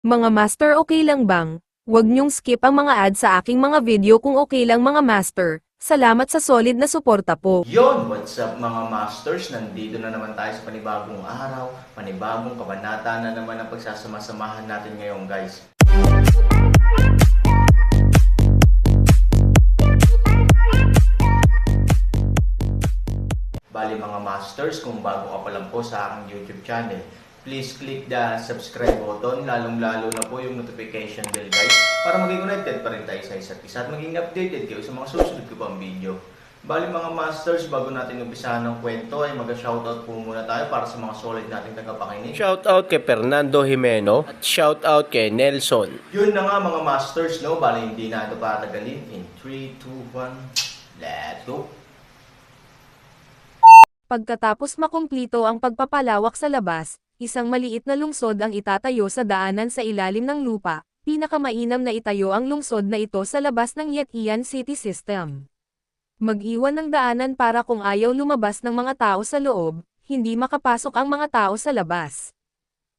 Mga master, okay lang bang? Huwag niyong skip ang mga ads sa aking mga video kung okay lang mga master. Salamat sa solid na suporta po. Yon, what's up mga masters? Nandito na naman tayo sa panibagong araw, panibagong kabanata na naman ang pagsasama-samahan natin ngayon guys. Bali mga masters, kung bago ka pa lang po sa aking YouTube channel, please click the subscribe button, lalong-lalo na po yung notification bell guys, para maging connected pa rin tayo sa isa't isa at maging updated kayo sa mga susunod ko pang video. Bali mga masters, bago natin umpisahan ng kwento ay mag-shoutout po muna tayo para sa mga solid nating tagapakinig. Shoutout kay Fernando Jimeno at shoutout kay Nelson. Yun na nga mga masters, no? Bali hindi na ito patagalin. In 3, 2, 1, let's go! Pagkatapos makumpleto ang pagpapalawak sa labas, isang maliit na lungsod ang itatayo sa daanan sa ilalim ng lupa. Pinakamainam na itayo ang lungsod na ito sa labas ng Yetian City System. Mag-iwan ng daanan para kung ayaw lumabas ng mga tao sa loob, hindi makapasok ang mga tao sa labas.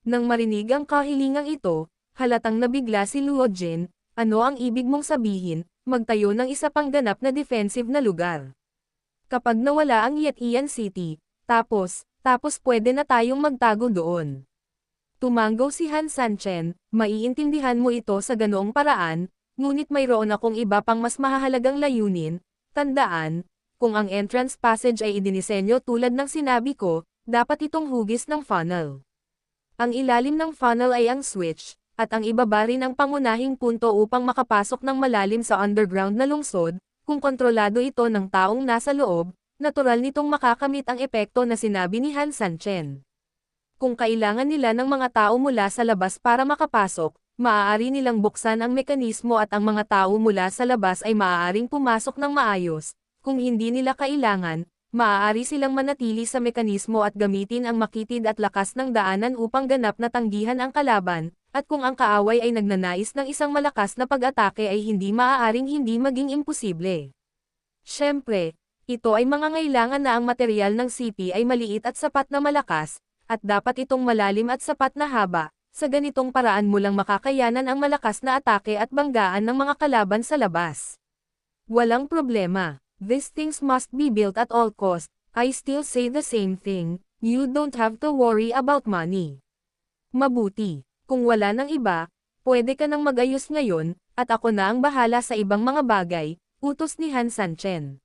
Nang marinig ang kahilingang ito, halatang nabigla si Luo Jin. Ano ang ibig mong sabihin? Magtayo ng isa pang ganap na defensive na lugar. Kapag nawala ang Yetian City, tapos pwede na tayong magtago doon. Tumanggaw si Han Sanchen, maiintindihan mo ito sa ganoong paraan, ngunit mayroon akong iba pang mas mahahalagang layunin. Tandaan, kung ang entrance passage ay idinisenyo tulad ng sinabi ko, dapat itong hugis ng funnel. Ang ilalim ng funnel ay ang switch, at ang ibaba rin ang pangunahing punto upang makapasok ng malalim sa underground na lungsod. Kung kontrolado ito ng taong nasa loob, natural nitong makakamit ang epekto na sinabi ni Han Sanchen. Kung kailangan nila ng mga tao mula sa labas para makapasok, maaari nilang buksan ang mekanismo at ang mga tao mula sa labas ay maaaring pumasok ng maayos. Kung hindi nila kailangan, maaari silang manatili sa mekanismo at gamitin ang makitid at lakas ng daanan upang ganap na tanggihan ang kalaban, at kung ang kaaway ay nagnanais ng isang malakas na pag-atake ay hindi maaaring hindi maging imposible. Siyempre, ito ay mangangailangan na ang material ng CP ay maliit at sapat na malakas, at dapat itong malalim at sapat na haba. Sa ganitong paraan mo lang makakayanan ang malakas na atake at banggaan ng mga kalaban sa labas. Walang problema. These things must be built at all cost. I still say the same thing, you don't have to worry about money. Mabuti. Kung wala ng iba, pwede ka nang mag-ayos ngayon, at ako na ang bahala sa ibang mga bagay, utos ni Han Sanchen.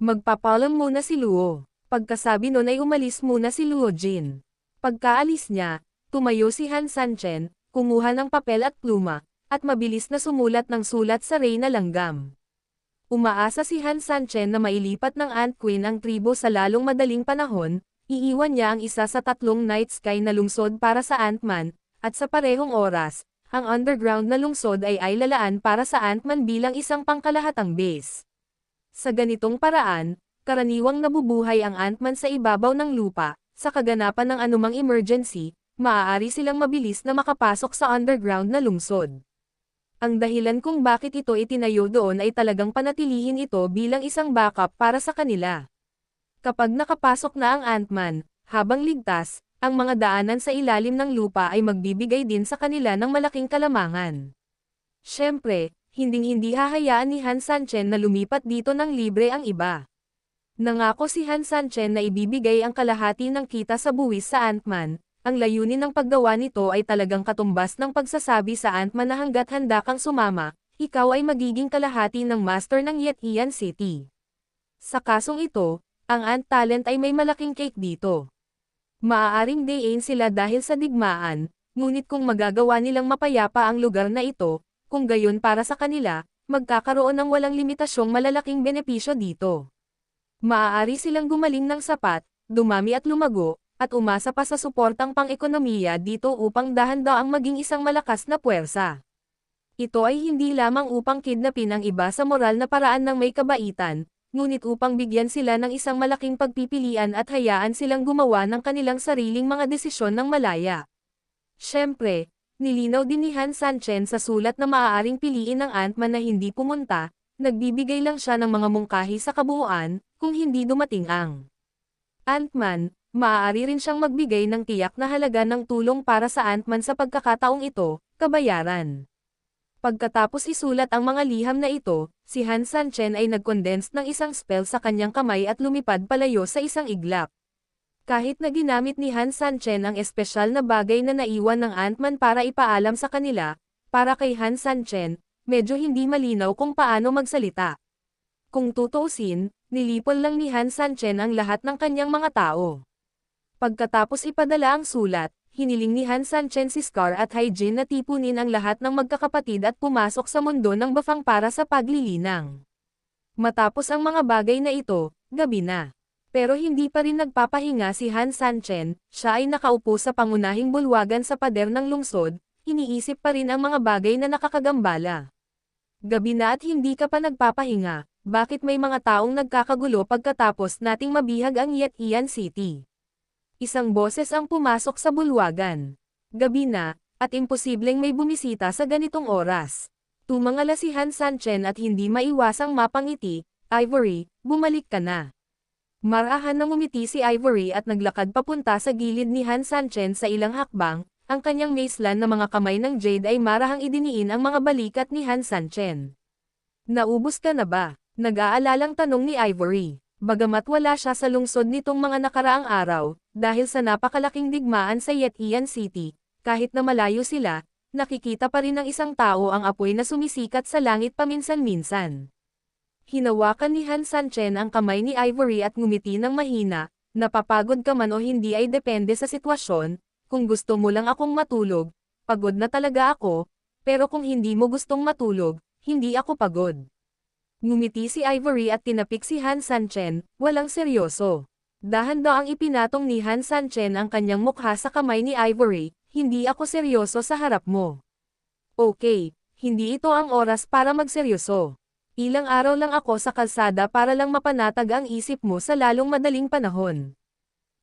Magpapalam muna si Luo. Pagkasabi nun ay umalis muna si Luo Jin. Pagkaalis niya, tumayo si Han Sanchen, kumuha ng papel at pluma, at mabilis na sumulat ng sulat sa Reyna Langgam. Umaasa si Han Sanchen na mailipat ng Ant Queen ang tribo sa lalong madaling panahon, iiwan niya ang isa sa 3 Night Sky na lungsod para sa Ant-Man, at sa parehong oras, ang underground na lungsod ay lalaan para sa Ant-Man bilang isang pangkalahatang base. Sa ganitong paraan, karaniwang nabubuhay ang Ant-Man sa ibabaw ng lupa, sa kaganapan ng anumang emergency, maaari silang mabilis na makapasok sa underground na lungsod. Ang dahilan kung bakit ito itinayo doon ay talagang panatilihin ito bilang isang backup para sa kanila. Kapag nakapasok na ang Ant-Man, habang ligtas, ang mga daanan sa ilalim ng lupa ay magbibigay din sa kanila ng malaking kalamangan. Siyempre, hinding-hindi hahayaan ni Han Sanchen na lumipat dito ng libre ang iba. Nangako si Han Sanchen na ibibigay ang kalahati ng kita sa buwis sa Ant-Man. Ang layunin ng paggawa nito ay talagang katumbas ng pagsasabi sa Ant-Man na hanggat handa kang sumama, ikaw ay magiging kalahati ng master ng Yetian City. Sa kasong ito, ang Ant Talent ay may malaking cake dito. Maaaring dayin sila dahil sa digmaan, ngunit kung magagawa nilang mapayapa ang lugar na ito, kung gayon para sa kanila, magkakaroon ng walang limitasyong malalaking benepisyo dito. Maaari silang gumaling ng sapat, dumami at lumago, at umasa pa sa suportang pang-ekonomiya dito upang dahan-daang maging isang malakas na puwersa. Ito ay hindi lamang upang kidnapin ang iba sa moral na paraan ng may kabaitan, ngunit upang bigyan sila ng isang malaking pagpipilian at hayaan silang gumawa ng kanilang sariling mga desisyon ng malaya. Siyempre, nilinaw din ni Han Sanchen sa sulat na maaaring piliin ng Ant-Man na hindi pumunta, nagbibigay lang siya ng mga mungkahi sa kabuuan, kung hindi dumating ang Ant-Man. Maaari rin siyang magbigay ng tiyak na halaga ng tulong para sa Ant-Man sa pagkakataong ito, kabayaran. Pagkatapos isulat ang mga liham na ito, si Han Sanchen ay nag-condense ng isang spell sa kanyang kamay at lumipad palayo sa isang iglap. Kahit na ginamit ni Han Sanchen ang espesyal na bagay na naiwan ng Ant-Man para ipaalam sa kanila, para kay Han Sanchen, medyo hindi malinaw kung paano magsalita. Kung tutuusin, nilipol lang ni Han Sanchen ang lahat ng kanyang mga tao. Pagkatapos ipadala ang sulat, hiniling ni Han Sanchen si Scar at Hyjin na tipunin ang lahat ng magkakapatid at pumasok sa mundo ng Bafang para sa paglilinang. Matapos ang mga bagay na ito, gabi na. Pero hindi pa rin nagpapahinga si Han Sanchen, siya ay nakaupo sa pangunahing bulwagan sa pader ng lungsod, iniisip pa rin ang mga bagay na nakakagambala. Gabi na at hindi ka pa nagpapahinga, bakit may mga taong nagkakagulo pagkatapos nating mabihag ang Yetian City? Isang boses ang pumasok sa bulwagan. Gabi na, at imposibleng may bumisita sa ganitong oras. Tumangala si Han Sanchen at hindi maiwasang mapangiti, Ivory, bumalik ka na. Marahan na ngumiti si Ivory at naglakad papunta sa gilid ni Han Sanchen sa ilang hakbang, ang kanyang macelan na mga kamay ng Jade ay marahang idiniin ang mga balikat ni Han Sanchen. Naubos ka na ba? Nag-aalalang tanong ni Ivory. Bagamat wala siya sa lungsod nitong mga nakaraang araw, dahil sa napakalaking digmaan sa Yetian City, kahit na malayo sila, nakikita pa rin ng isang tao ang apoy na sumisikat sa langit paminsan-minsan. Hinawakan ni Han Sanchen ang kamay ni Ivory at ngumiti ng mahina, napapagod ka man o hindi ay depende sa sitwasyon, kung gusto mo lang akong matulog, pagod na talaga ako, pero kung hindi mo gustong matulog, hindi ako pagod. Ngumiti si Ivory at tinapik si Han Sanchen, walang seryoso. Dahan-daang ipinatong ni Han Sanchen ang kanyang mukha sa kamay ni Ivory, hindi ako seryoso sa harap mo. Okay, hindi ito ang oras para magseryoso. Ilang araw lang ako sa kalsada para lang mapanatag ang isip mo sa lalong madaling panahon.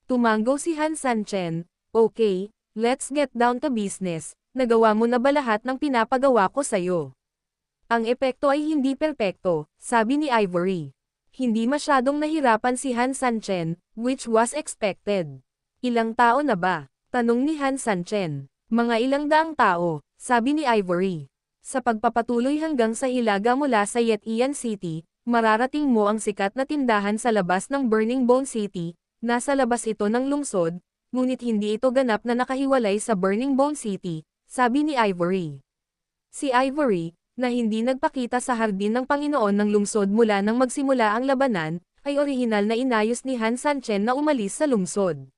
Tumango si Han Sanchen, okay, let's get down to business, nagawa mo na ba lahat ng pinapagawa ko sa'yo? Ang epekto ay hindi perpekto, sabi ni Ivory. Hindi masyadong nahirapan si Han Sanchen, which was expected. Ilang tao na ba? Tanong ni Han Sanchen. Mga ilang daang tao, sabi ni Ivory. Sa pagpapatuloy hanggang sa Hilaga mula sa Yetian City, mararating mo ang sikat na tindahan sa labas ng Burning Bone City, nasa labas ito ng lungsod, ngunit hindi ito ganap na nakahiwalay sa Burning Bone City, sabi ni Ivory. Si Ivory, na hindi nagpakita sa hardin ng Panginoon ng lungsod mula nang magsimula ang labanan, ay orihinal na inayos ni Han Sanchen na umalis sa lungsod.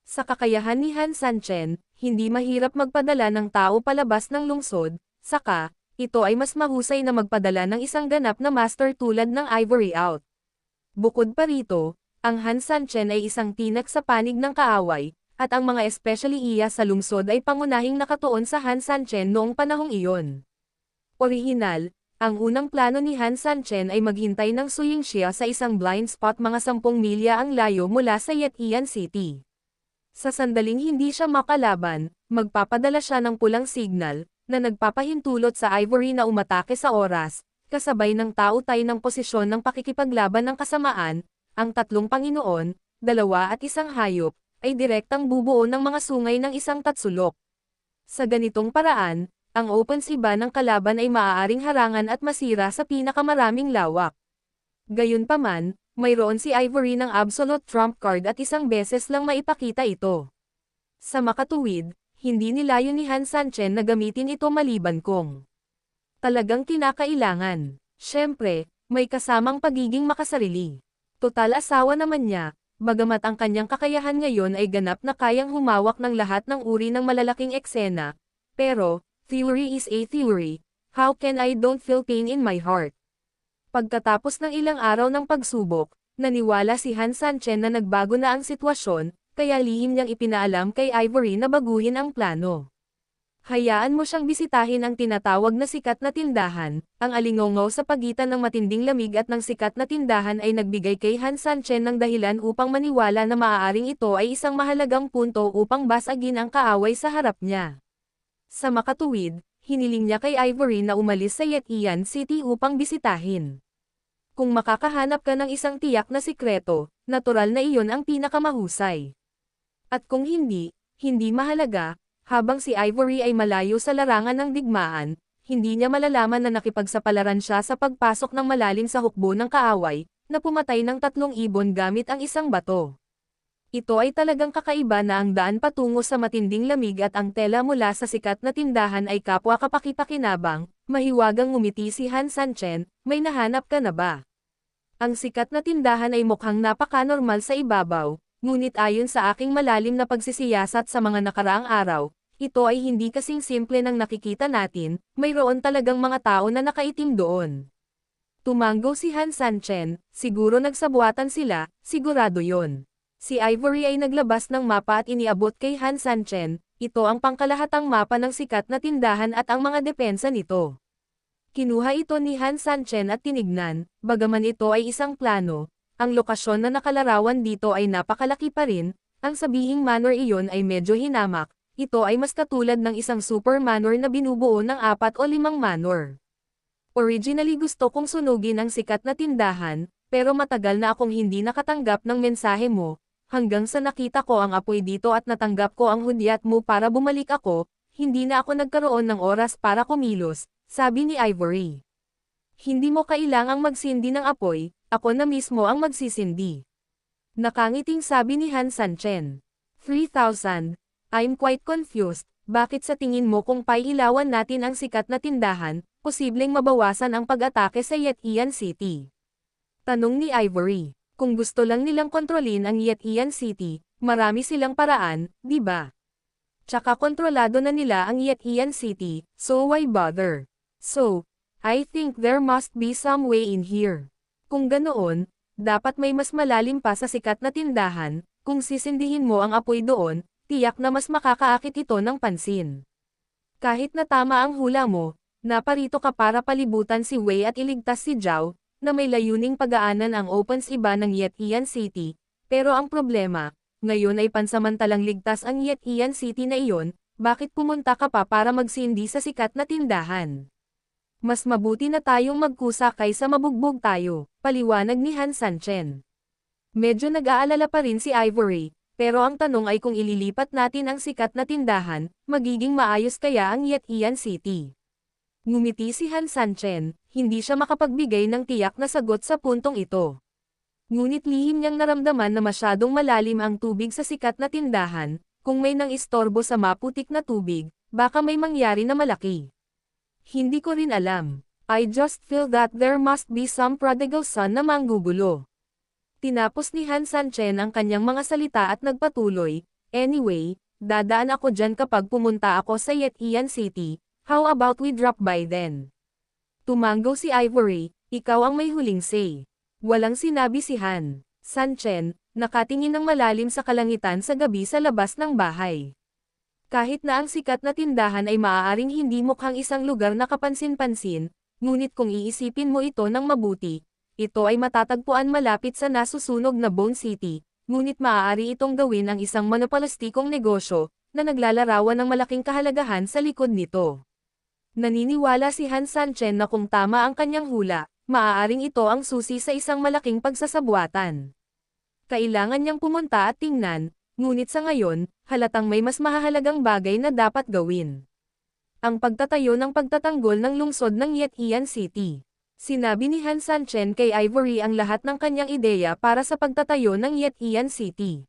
Sa kakayahan ni Han Sanchen, hindi mahirap magpadala ng tao palabas ng lungsod, saka, ito ay mas mahusay na magpadala ng isang ganap na master tulad ng Ivory out. Bukod pa rito, ang Han Sanchen ay isang tinak sa panig ng kaaway, at ang mga especially iya sa lungsod ay pangunahing nakatuon sa Han Sanchen noong panahong iyon. Orihinal, ang unang plano ni Han Sanchen ay maghintay ng Suyingxia sa isang blind spot mga 10 milya ang layo mula sa Yetian City. Sa sandaling hindi siya makalaban, magpapadala siya ng pulang signal, na nagpapahintulot sa Ivory na umatake sa oras, kasabay ng tautay ng posisyon ng pakikipaglaban ng kasamaan, ang tatlong Panginoon, 2 at isang hayop, ay direktang bubuo ng mga sungay ng isang tatsulok. Sa ganitong paraan, ang opensiba ng kalaban ay maaaring harangan at masira sa pinakamaraming lawak. Gayunpaman, mayroon si Ivory ng absolute trump card at isang beses lang maipakita ito. Sa makatuwid, hindi nilayo ni Han Sanchen na gamitin ito maliban kung talagang kinakailangan. Siyempre, may kasamang pagiging makasarili. Total asawa naman niya, bagamat ang kanyang kakayahan ngayon ay ganap na kayang humawak ng lahat ng uri ng malalaking eksena, pero, theory is a theory, how can I don't feel pain in my heart? Pagkatapos ng ilang araw ng pagsubok, naniwala si Han Sanchen na nagbago na ang sitwasyon, kaya lihim niyang ipinaalam kay Ivory na baguhin ang plano. Hayaan mo siyang bisitahin ang tinatawag na sikat na tindahan, ang alingongaw sa pagitan ng matinding lamig at ng sikat na tindahan ay nagbigay kay Han Sanchen ng dahilan upang maniwala na maaaring ito ay isang mahalagang punto upang basagin ang kaaway sa harap niya. Sa makatuwid, hiniling niya kay Ivory na umalis sa Yetian City upang bisitahin. Kung makakahanap ka ng isang tiyak na sikreto, natural na iyon ang pinakamahusay. At kung hindi, hindi mahalaga, Habang si Ivory ay malayo sa larangan ng digmaan, hindi niya malalaman na nakipagsapalaran siya sa pagpasok ng malalim sa hukbo ng kaaway, na pumatay ng 3 ibon gamit ang isang bato. Ito ay talagang kakaiba na ang daan patungo sa matinding lamig at ang tela mula sa sikat na tindahan ay kapwa kapakipakinabang, mahiwagang ngumiti si Han Sanchen, may nahanap ka na ba? Ang sikat na tindahan ay mukhang napaka-normal sa ibabaw, ngunit ayon sa aking malalim na pagsisiyasat sa mga nakaraang araw, ito ay hindi kasing simple ng nakikita natin, mayroon talagang mga tao na nakaitim doon. Tumango si Han Sanchen, siguro nagsabuatan sila, sigurado yon. Si Ivory ay naglabas ng mapa at iniabot kay Han Sanchen, ito ang pangkalahatang mapa ng sikat na tindahan at ang mga depensa nito. Kinuha ito ni Han Sanchen at tinignan, bagaman ito ay isang plano, ang lokasyon na nakalarawan dito ay napakalaki pa rin, ang sabihing manor iyon ay medyo hinamak, ito ay mas katulad ng isang super manor na binubuo ng 4 o 5 manor. Originally gusto kong sunugin ang sikat na tindahan, pero matagal na akong hindi nakatanggap ng mensahe mo, hanggang sa nakita ko ang apoy dito at natanggap ko ang hudyat mo para bumalik ako, hindi na ako nagkaroon ng oras para kumilos, sabi ni Ivory. Hindi mo kailangang magsindi ng apoy, ako na mismo ang magsisindi. Nakangiting sabi ni Han Sanchen. 3,000. I'm quite confused, bakit sa tingin mo kung pailawan natin ang sikat na tindahan, posibleng mabawasan ang pag-atake sa Yetian City? Tanong ni Ivory. Kung gusto lang nilang kontrolin ang Yetian City, marami silang paraan, di ba? Tsaka kontrolado na nila ang Yetian City, so why bother? So, I think there must be some way in here. Kung ganoon, dapat may mas malalim pa sa sikat na tindahan, kung sisindihin mo ang apoy doon, tiyak na mas makakaakit ito ng pansin. Kahit na tama ang hula mo, naparito ka para palibutan si Wei at iligtas si Zhao, na may layuning pagaanan ang opens iba ng Yetian City, pero ang problema, ngayon ay pansamantalang ligtas ang Yetian City na iyon, bakit pumunta ka pa para magsindi sa sikat na tindahan? Mas mabuti na tayong magkusa kaysa mabugbog tayo, paliwanag ni Han Sanchen. Medyo nag-aalala pa rin si Ivory, pero ang tanong ay kung ililipat natin ang sikat na tindahan, magiging maayos kaya ang Yetian City? Ngumiti si Han Sanchen, hindi siya makapagbigay ng tiyak na sagot sa puntong ito. Ngunit lihim niyang naramdaman na masyadong malalim ang tubig sa sikat na tindahan, kung may nang istorbo sa maputik na tubig, baka may mangyari na malaki. Hindi ko rin alam. I just feel that there must be some prodigal son na manggugulo. Tinapos ni Han Sanchen ang kanyang mga salita at nagpatuloy, anyway, dadaan ako dyan kapag pumunta ako sa Yetian City, how about we drop by then? Tumango si Ivory, ikaw ang may huling say. Walang sinabi si Han Sanchen, nakatingin ng malalim sa kalangitan sa gabi sa labas ng bahay. Kahit na ang sikat na tindahan ay maaaring hindi mukhang isang lugar na kapansin-pansin, ngunit kung iisipin mo ito ng mabuti, ito ay matatagpuan malapit sa nasusunog na Bone City, ngunit maaari itong gawin ang isang monopolistikong negosyo, na naglalarawan ng malaking kahalagahan sa likod nito. Naniniwala si Han Sanchen na kung tama ang kanyang hula, maaaring ito ang susi sa isang malaking pagsasabuatan. Kailangan niyang pumunta at tingnan, ngunit sa ngayon, halatang may mas mahahalagang bagay na dapat gawin. Ang pagtatayo ng pagtatanggol ng lungsod ng Yetian City. Sinabi ni Han Sanchen kay Ivory ang lahat ng kanyang ideya para sa pagtatayo ng Yetian City.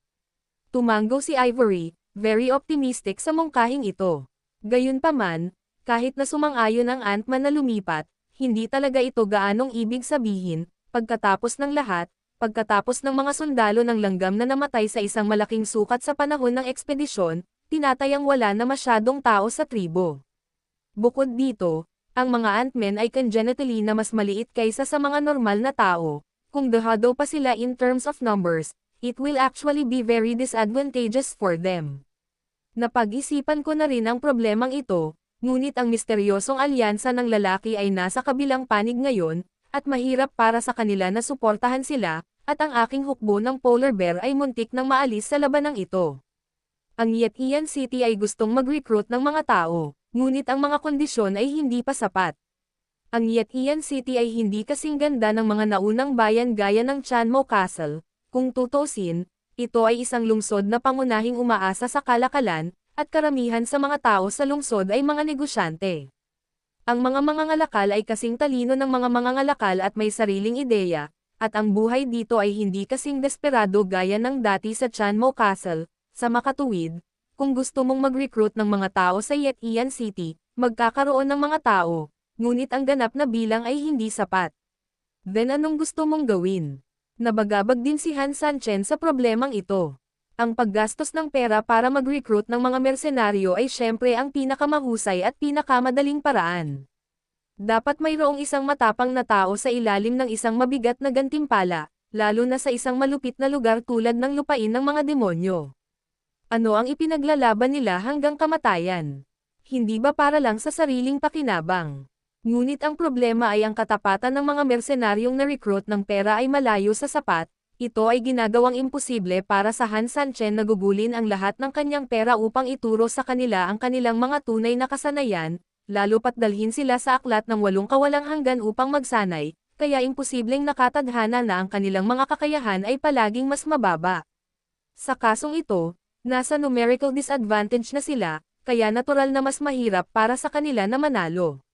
Tumango si Ivory, very optimistic sa mungkahing ito. Gayunpaman, kahit na sumang-ayon ang Ant-Man na lumipat, hindi talaga ito gaanong ibig sabihin, pagkatapos ng lahat, pagkatapos ng mga sundalo ng langgam na namatay sa isang malaking sukat sa panahon ng ekspedisyon, tinatayang wala na masyadong tao sa tribo. Bukod dito, ang mga Ant-Men ay congenitally na mas maliit kaysa sa mga normal na tao. Kung dahado pa sila in terms of numbers, it will actually be very disadvantageous for them. Napag-isipan ko na rin ang problemang ito, ngunit ang misteryosong alyansa ng lalaki ay nasa kabilang panig ngayon, at mahirap para sa kanila na suportahan sila, at ang aking hukbo ng polar bear ay muntik nang maalis sa labanang ito. Ang Yetian City ay gustong mag-recruit ng mga tao, ngunit ang mga kondisyon ay hindi pa sapat. Ang Yetian City ay hindi kasing ganda ng mga naunang bayan gaya ng Chanmo Castle, kung tutusin, ito ay isang lungsod na pangunahing umaasa sa kalakalan, at karamihan sa mga tao sa lungsod ay mga negosyante. Ang mga mangangalakal ay kasing talino ng mga mangangalakal at may sariling ideya, at ang buhay dito ay hindi kasing desperado gaya ng dati sa Chanmo Castle. Sa makatuwid, kung gusto mong mag-recruit ng mga tao sa Yetian City, magkakaroon ng mga tao, ngunit ang ganap na bilang ay hindi sapat. Then anong gusto mong gawin? Nabagabag din si Han Sanchen sa problemang ito. Ang paggastos ng pera para mag-recruit ng mga mersenaryo ay syempre ang pinakamahusay at pinakamadaling paraan. Dapat mayroong isang matapang na tao sa ilalim ng isang mabigat na gantimpala, lalo na sa isang malupit na lugar tulad ng lupain ng mga demonyo. Ano ang ipinaglalaban nila hanggang kamatayan? Hindi ba para lang sa sariling pakinabang? Ngunit ang problema ay ang katapatan ng mga mersenaryong na-recruit ng pera ay malayo sa sapat. Ito ay ginagawang imposible para sa Han Sanchen na gugulin ang lahat ng kanyang pera upang ituro sa kanila ang kanilang mga tunay na kasanayan, lalo pat dalhin sila sa aklat ng 8 kawalang hanggan upang magsanay, kaya imposibleng nakatadhana na ang kanilang mga kakayahan ay palaging mas mababa. Sa kasong ito, nasa numerical disadvantage na sila, kaya natural na mas mahirap para sa kanila na manalo.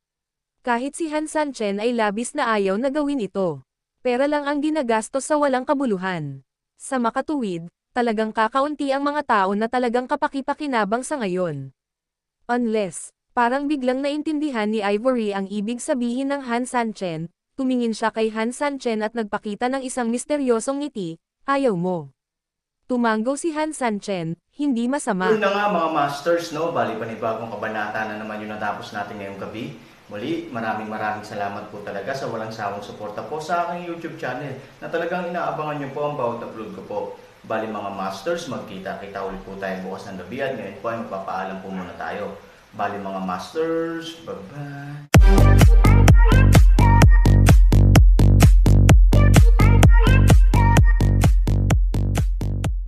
Kahit si Han Sanchen ay labis na ayaw na gawin ito. Pera lang ang ginagastos sa walang kabuluhan. Sa makatuwid, talagang kakaunti ang mga tao na talagang kapaki-pakinabang sa ngayon. Unless, parang biglang naintindihan ni Ivory ang ibig sabihin ng Han Sanchen, tumingin siya kay Han Sanchen at nagpakita ng isang misteryosong ngiti, ayaw mo. Tumanggo si Han Sanchen, hindi masama. Yun na nga mga masters, no? Bali panibagong kabanata na naman yung natapos natin ngayong gabi. Muli, maraming salamat po talaga sa walang sawang suporta po sa aking YouTube channel na talagang inaabangan nyo po ang bawat upload ko po. Bali mga masters, magkita-kita ulit po tayo bukas ng gabi at ngayon po ay magpapaalam po muna tayo. Bali mga masters, bye-bye!